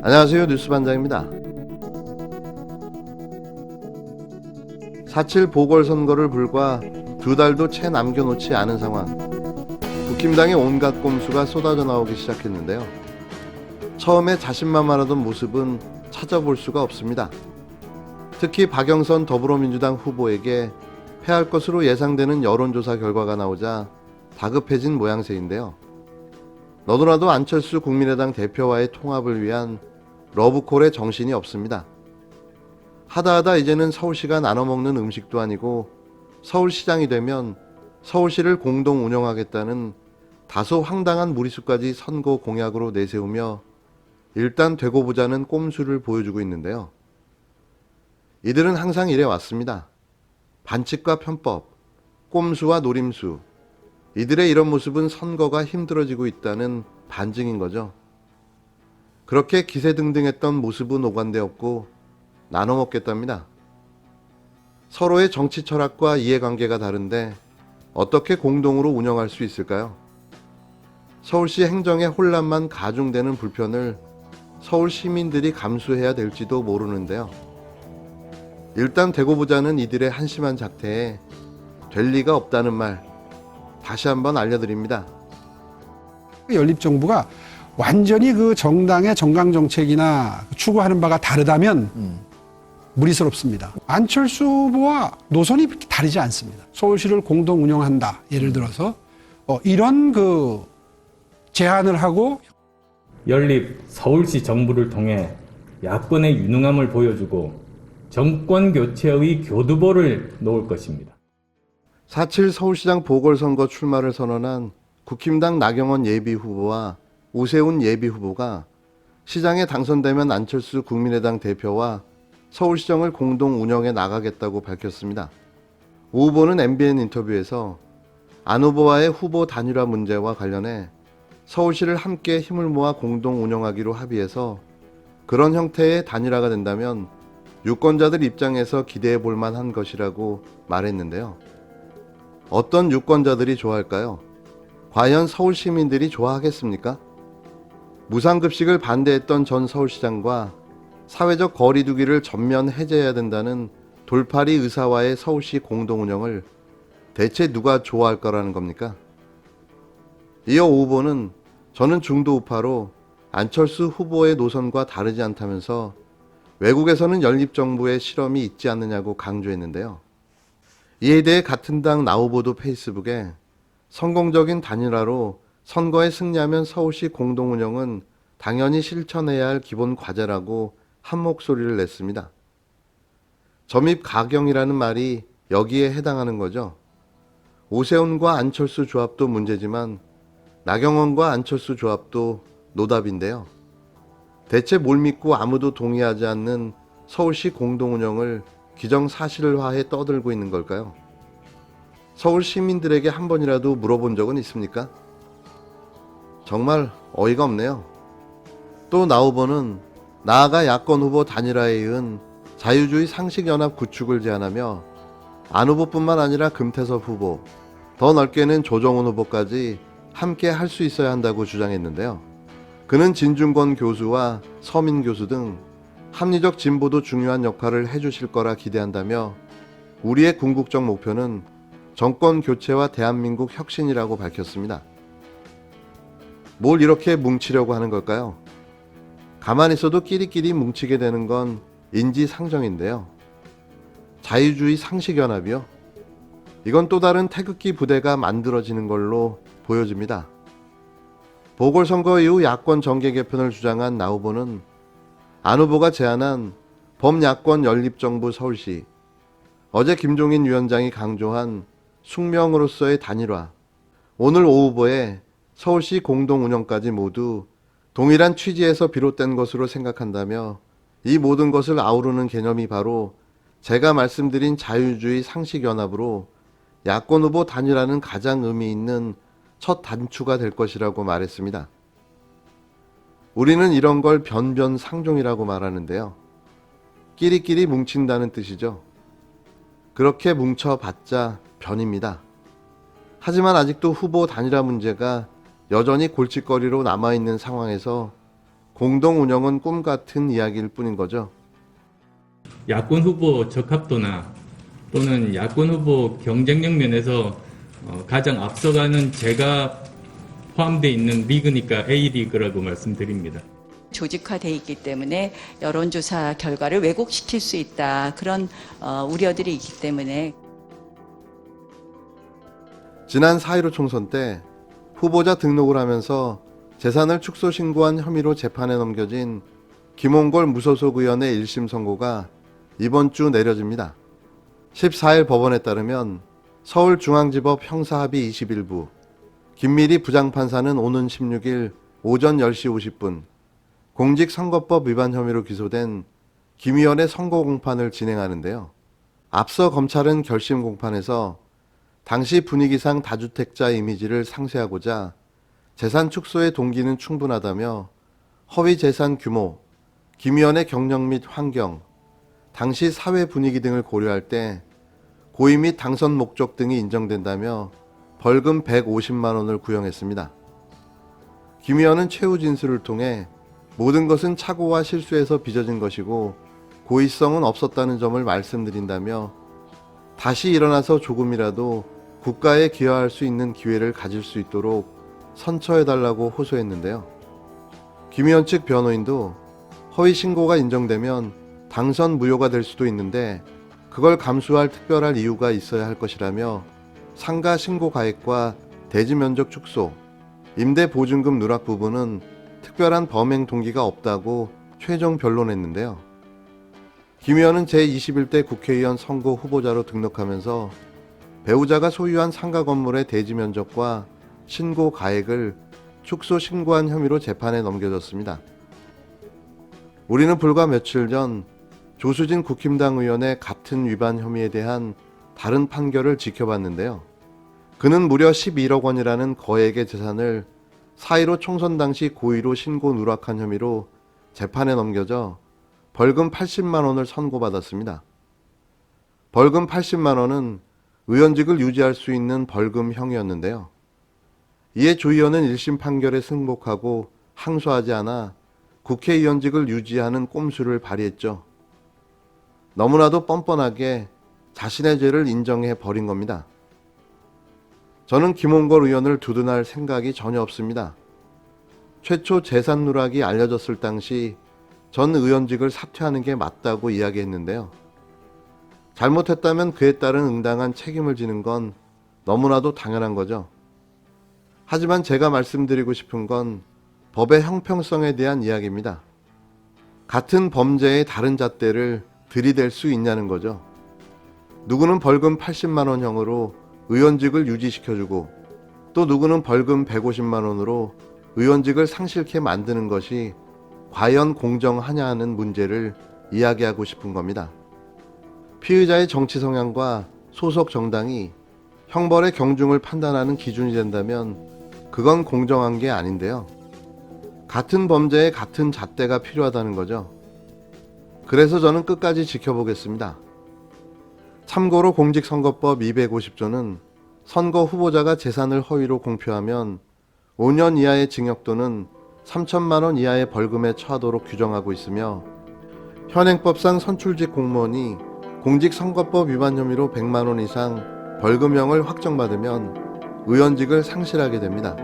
안녕하세요. 뉴스반장입니다. 4.7 보궐선거를 불과 2달도 채 남겨놓지 않은 상황. 국힘당의 온갖 꼼수가 쏟아져 나오기 시작했는데요. 처음에 자신만만하던 모습은 찾아볼 수가 없습니다. 특히 박영선 더불어민주당 후보에게 패할 것으로 예상되는 여론조사 결과가 나오자 다급해진 모양새인데요. 너도나도 안철수 국민의당 대표와의 통합을 위한 러브콜에 정신이 없습니다. 하다하다 이제는 서울시가 나눠먹는 음식도 아니고 서울시장이 되면 서울시를 공동 운영하겠다는 다소 황당한 무리수까지 선거 공약으로 내세우며 일단 되고 보자는 꼼수를 보여주고 있는데요. 이들은 항상 이래 왔습니다. 반칙과 편법, 꼼수와 노림수, 이들의 이런 모습은 선거가 힘들어지고 있다는 반증인 거죠. 그렇게 기세등등했던 모습은 오간되었고 나눠 먹겠답니다. 서로의 정치 철학과 이해관계가 다른데 어떻게 공동으로 운영할 수 있을까요? 서울시 행정의 혼란만 가중되는 불편을 서울 시민들이 감수해야 될지도 모르는데요. 일단 되고 보자는 이들의 한심한 작태에 될 리가 없다는 말 다시 한번 알려드립니다. 연립정부가 완전히 그 정당의 정강정책이나 추구하는 바가 다르다면 무리스럽습니다. 안철수 후보와 노선이 그렇게 다르지 않습니다. 서울시를 공동 운영한다. 예를 들어서 이런 그 제안을 하고 연립 서울시 정부를 통해 야권의 유능함을 보여주고 정권 교체의 교두보를 놓을 것입니다. 4.7 서울시장 보궐선거 출마를 선언한 국힘당 나경원 예비후보와 오세훈 예비후보가 시장에 당선되면 안철수 국민의당 대표와 서울시정을 공동 운영해 나가겠다고 밝혔습니다. 오 후보는 MBN 인터뷰에서 안 후보와의 후보 단일화 문제와 관련해 서울시를 함께 힘을 모아 공동 운영하기로 합의해서 그런 형태의 단일화가 된다면 유권자들 입장에서 기대해 볼 만한 것이라고 말했는데요. 어떤 유권자들이 좋아할까요? 과연 서울 시민들이 좋아하겠습니까? 무상급식을 반대했던 전 서울시장과 사회적 거리 두기를 전면 해제해야 된다는 돌파리 의사와의 서울시 공동운영을 대체 누가 좋아할 거라는 겁니까? 이어 오 후보는 저는 중도 우파로 안철수 후보의 노선과 다르지 않다면서 외국에서는 연립정부의 실험이 있지 않느냐고 강조했는데요. 이에 대해 같은 당 나 후보도 페이스북에 성공적인 단일화로 선거에 승리하면 서울시 공동운영은 당연히 실천해야 할 기본 과제라고 한 목소리를 냈습니다. 점입 가경이라는 말이 여기에 해당하는 거죠. 오세훈과 안철수 조합도 문제지만 나경원과 안철수 조합도 노답인데요. 대체 뭘 믿고 아무도 동의하지 않는 서울시 공동운영을 기정사실화해 떠들고 있는 걸까요? 서울 시민들에게 한 번이라도 물어본 적은 있습니까? 정말 어이가 없네요. 또 나 후보는 나아가 야권 후보 단일화에 이은 자유주의 상식연합 구축을 제안하며 안 후보뿐만 아니라 금태섭 후보, 더 넓게는 조정훈 후보까지 함께 할 수 있어야 한다고 주장했는데요. 그는 진중권 교수와 서민 교수 등 합리적 진보도 중요한 역할을 해주실 거라 기대한다며 우리의 궁극적 목표는 정권 교체와 대한민국 혁신이라고 밝혔습니다. 뭘 이렇게 뭉치려고 하는 걸까요? 가만히 있어도 끼리끼리 뭉치게 되는 건 인지상정인데요. 자유주의 상식연합이요? 이건 또 다른 태극기 부대가 만들어지는 걸로 보여집니다. 보궐선거 이후 야권 정계 개편을 주장한 나 후보는 안 후보가 제안한 범야권 연립정부 서울시, 어제 김종인 위원장이 강조한 숙명으로서의 단일화, 오늘 오 후보의 서울시 공동운영까지 모두 동일한 취지에서 비롯된 것으로 생각한다며 이 모든 것을 아우르는 개념이 바로 제가 말씀드린 자유주의 상식연합으로 야권 후보 단일화는 가장 의미 있는 첫 단추가 될 것이라고 말했습니다. 우리는 이런 걸 변변상종이라고 말하는데요. 끼리끼리 뭉친다는 뜻이죠. 그렇게 뭉쳐봤자 변입니다. 하지만 아직도 후보 단일화 문제가 여전히 골칫거리로 남아있는 상황에서 공동 운영은 꿈 같은 이야기일 뿐인 거죠. 야권 후보 적합도나 또는 야권 후보 경쟁력 면에서 가장 앞서가는 제가 포함되어 있는 리그니까 A리그라고 말씀드립니다. 조직화돼 있기 때문에 여론조사 결과를 왜곡시킬 수 있다. 그런 우려들이 있기 때문에 지난 4.15 총선 때 후보자 등록을 하면서 재산을 축소 신고한 혐의로 재판에 넘겨진 김홍걸 무소속 의원의 1심 선고가 이번 주 내려집니다. 14일 법원에 따르면 서울중앙지법 형사합의 21부 김미리 부장판사는 오는 16일 오전 10시 50분 공직선거법 위반 혐의로 기소된 김 의원의 선고 공판을 진행하는데요. 앞서 검찰은 결심 공판에서 당시 분위기상 다주택자 이미지를 상쇄하고자 재산 축소의 동기는 충분하다며 허위 재산 규모, 김 의원의 경력 및 환경, 당시 사회 분위기 등을 고려할 때 고의 및 당선 목적 등이 인정된다며 벌금 150만 원을 구형했습니다. 김 의원은 최후 진술을 통해 모든 것은 착오와 실수에서 빚어진 것이고 고의성은 없었다는 점을 말씀드린다며 다시 일어나서 조금이라도 국가에 기여할 수 있는 기회를 가질 수 있도록 선처해달라고 호소했는데요. 김 의원 측 변호인도 허위 신고가 인정되면 당선 무효가 될 수도 있는데 그걸 감수할 특별한 이유가 있어야 할 것이라며 상가 신고 가액과 대지 면적 축소, 임대 보증금 누락 부분은 특별한 범행 동기가 없다고 최종 변론했는데요. 김 의원은 제21대 국회의원 선거 후보자로 등록하면서 배우자가 소유한 상가 건물의 대지 면적과 신고 가액을 축소 신고한 혐의로 재판에 넘겨졌습니다. 우리는 불과 며칠 전 조수진 국힘당 의원의 같은 위반 혐의에 대한 다른 판결을 지켜봤는데요. 그는 무려 11억 원이라는 거액의 재산을 4.15 총선 당시 고의로 신고 누락한 혐의로 재판에 넘겨져 벌금 80만 원을 선고받았습니다. 벌금 80만 원은 의원직을 유지할 수 있는 벌금형이었는데요. 이에 조 의원은 1심 판결에 승복하고 항소하지 않아 국회의원직을 유지하는 꼼수를 발휘했죠. 너무나도 뻔뻔하게 자신의 죄를 인정해 버린 겁니다. 저는 김홍걸 의원을 두둔할 생각이 전혀 없습니다. 최초 재산 누락이 알려졌을 당시 전 의원직을 사퇴하는 게 맞다고 이야기했는데요. 잘못했다면 그에 따른 응당한 책임을 지는 건 너무나도 당연한 거죠. 하지만 제가 말씀드리고 싶은 건 법의 형평성에 대한 이야기입니다. 같은 범죄의 다른 잣대를 들이댈 수 있냐는 거죠. 누구는 벌금 80만 원형으로 의원직을 유지시켜주고 또 누구는 벌금 150만 원으로 의원직을 상실케 만드는 것이 과연 공정하냐 하는 문제를 이야기하고 싶은 겁니다. 피의자의 정치 성향과 소속 정당이 형벌의 경중을 판단하는 기준이 된다면 그건 공정한 게 아닌데요. 같은 범죄에 같은 잣대가 필요하다는 거죠. 그래서 저는 끝까지 지켜보겠습니다. 참고로 공직선거법 250조는 선거 후보자가 재산을 허위로 공표하면 5년 이하의 징역 또는 3천만 원 이하의 벌금에 처하도록 규정하고 있으며 현행법상 선출직 공무원이 공직선거법 위반 혐의로 100만 원 이상 벌금형을 확정받으면 의원직을 상실하게 됩니다.